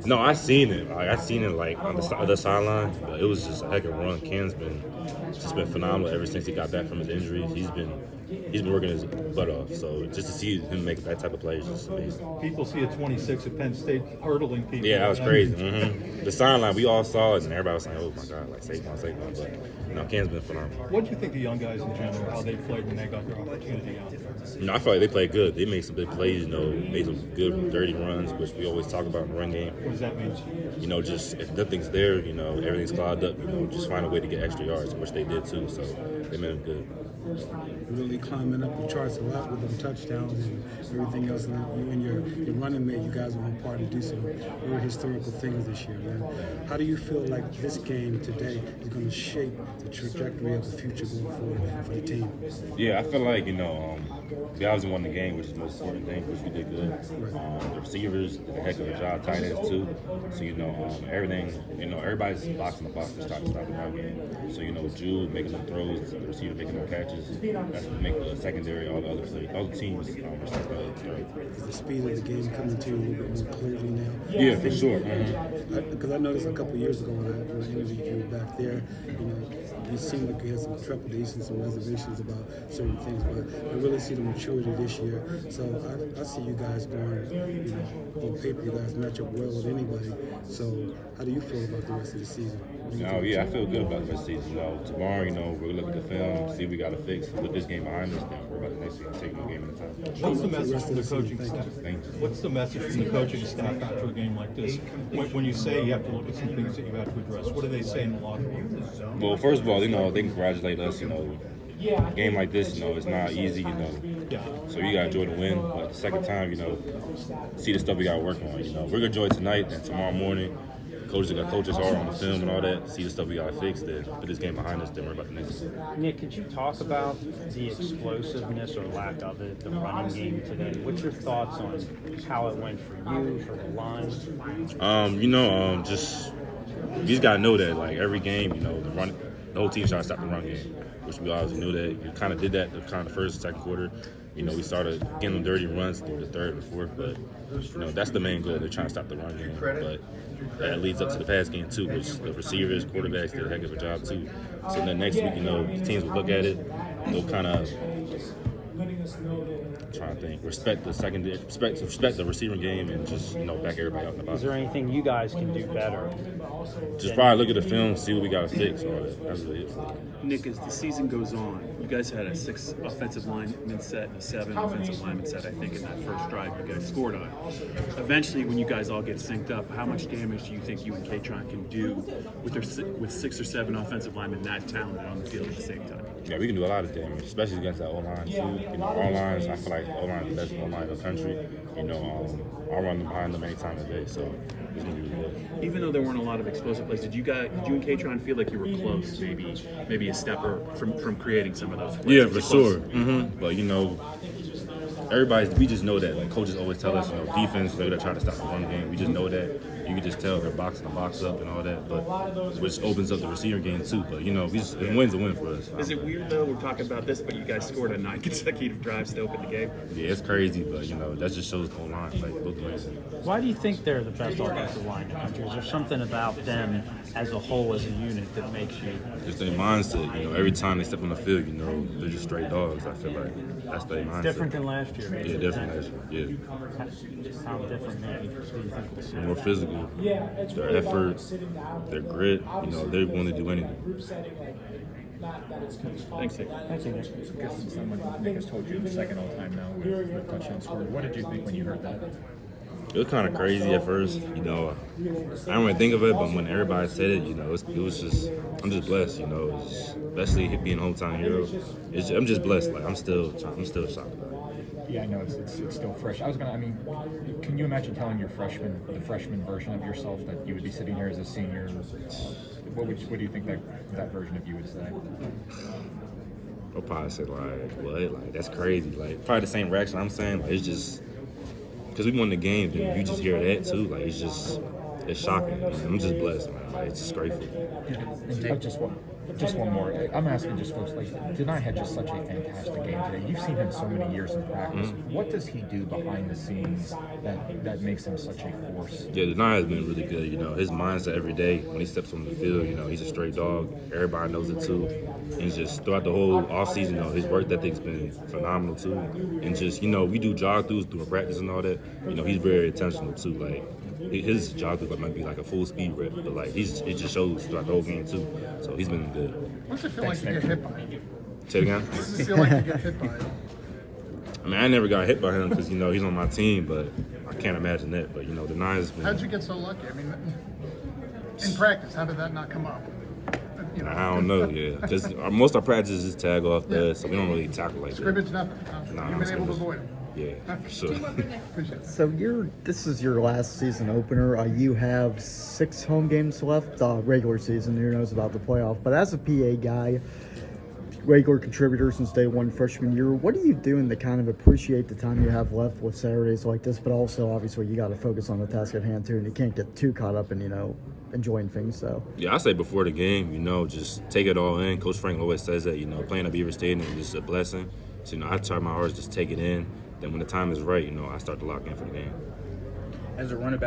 No, I seen it. Like I seen it like on the other sideline. But it was just a heck of a run. Ken's been just been phenomenal ever since he got back from his injuries. He's been working his butt off. So just to see him make that type of play is just amazing. People see a 26 at Penn State hurdling people. Yeah, that was crazy. The sideline, we all saw it, and everybody was saying, "Oh my God, like Saquon." But Ken's been phenomenal. What do you think the young guys in general, how they played when they got their opportunity out there? I feel like they played good. They made some big plays, made some good dirty runs, which we always talk about in the run game. What does that mean? Just if nothing's there, everything's clogged up, just find a way to get extra yards, which they did too. So they made them good. Really climbing up the charts a lot with them touchdowns and everything else. And you and your running mate, you guys are on par to do some really historical things this year, man. How do you feel like this game today is going to shape the trajectory of the future going forward for the team? Yeah, I feel like, we obviously won the game, which is the most important thing, which we did good. The receivers did a heck of a job, tight ends too. So, everything, everybody's boxing the box to stop the run game. So, Jude making the throws, the receiver making the catches, that's what make the secondary, all the other players, all the teams respect the other. Is the speed of the game coming to you a little bit more clearly now? Yeah, for sure. Because I noticed a couple of years ago when I interviewed you back there, you seemed like you had some trepidation, some reservations about certain things, but I really see the maturity this year. So I see you guys going, on paper, you guys match up well with anybody. So how do you feel about the rest of the season? I feel good about the rest of the season. Tomorrow, we're going to look at the film, see what we got to fix, put this game behind us, then we're about the next week and take one game at a time. What's the message from the coaching staff? Thank you. What's the message from the coaching staff after a game like this? When you say you have to look at some things that you have to address, what do they say in the locker room? Well, first of all, they congratulate us. A game like this, it's not easy, So you got to enjoy the win. But the second time, see the stuff we got to work on. We're going to enjoy tonight and tomorrow morning. Coaches got coaches hard on the film and all that. See the stuff we got to fix. Then put this game behind us. Then we're about the next one. Nick, could you talk about the explosiveness or lack of it, the running game today? What's your thoughts on how it went for you, for the line? Just you just gotta know that like every game, the whole team's trying to stop the run game, which we obviously knew that. We kind of did that the first and second quarter. We started getting them dirty runs through the third and fourth, but that's the main goal. They're trying to stop the run game, but that leads up to the pass game too, which the receivers, quarterbacks did a heck of a job too. So then next week, the teams will look at it, they'll kind of trying to think, respect the secondary, respect the receiving game, and just back everybody out in the box. Is there anything you guys can do better? Just probably look at the film, see what we got to fix. That's really it. Nick, as the season goes on, you guys had a 6 offensive lineman set and a 7 offensive lineman set, I think, in that first drive you guys scored on. Eventually, when you guys all get synced up, how much damage do you think you and K-Tron can do with 6 or 7 offensive linemen that talented on the field at the same time? Yeah, we can do a lot of damage, especially against that O-line too. Our lines, I feel like O-line is the best O-line in the country. I'll run behind them any time of the day, so it's gonna be really good. Even though there weren't a lot of explosive plays, did you and K-Tron feel like you were close, maybe a step from creating some of those plays? Yeah, for sure. But we just know that. Like coaches always tell us, defense, they're trying to stop the run game. We just know that. You can just tell they're boxing the box up and all that, but which opens up the receiver game too. But a win's a win for us. Is it weird though? We're talking about this, but you guys scored on 9 consecutive drives to open the game. Yeah, it's crazy, but that just shows the whole line. Like both ways. Why do you think they're the best offensive line in the country? Is there something about them as a whole, as a unit, that makes you? Just their mindset. Every time they step on the field, they're just straight dogs. I feel like that's their mindset. Different than last year. Yeah, different last year. Yeah. How different maybe? Do you think we'll see? More physical. Their effort, their grit. They want to do anything. Thanks, Nick. Thank you, Nick. I guess someone Nick has told you the second all-time now with touchdown scored. What did you think when you heard that? It was kind of crazy at first, I didn't really think of it, but when everybody said it, it was just, I'm just blessed, especially being a hometown hero. I'm just blessed, like I'm still shocked about it. Yeah, I know it's still fresh. Can you imagine telling the freshman version of yourself that you would be sitting here as a senior? What do you think that version of you would say? I'll probably say like, what? Like that's crazy. Like probably the same reaction I'm saying. Like it's just because we won the game, then you just hear that too. Like it's it's shocking. I'm just blessed, man. Like, it's just grateful. And just one more. I'm asking just folks, like, Denai had just such a fantastic game today. You've seen him so many years in practice. What does he do behind the scenes that makes him such a force? Yeah, Denai has been really good. You know, his mindset every day when he steps on the field, you know, he's a straight dog. Everybody knows it too. And just throughout the whole offseason, you know, his work ethic's been phenomenal too. And just, you know, we do jog throughs through practice and all that. You know, he's very intentional too. Like, his jog through might be like a full speed rep, but like it just shows throughout the whole game too. So he's been good. What's it feel like to get hit by him? Say it again. What does it feel like to get hit by him? I mean, I never got hit by him because, you know, he's on my team, but I can't imagine that. But, you know, Denai's been. How'd you get so lucky? I mean, in practice, how did that not come up? You know, I don't know, yeah. Because most of our practices is tag off there, so we don't really tackle like that. scrimmage, nothing. Nah, You've been able to scrimmage. avoid him. Yeah, for sure. Appreciate it. So this is your last season opener. You have 6 home games left, regular season. Who knows about the playoff? But as a PA guy, regular contributor since day one freshman year, what are you doing to kind of appreciate the time you have left with Saturdays like this? But also, obviously, you got to focus on the task at hand too, and you can't get too caught up in enjoying things. So Yeah, I say before the game, you know, just take it all in. Coach Frank always says that, you know, playing at Beaver Stadium is just a blessing. So, you know, I try my hardest just take it in. Then when the time is right, you know, I start to lock in for the game. As a running back.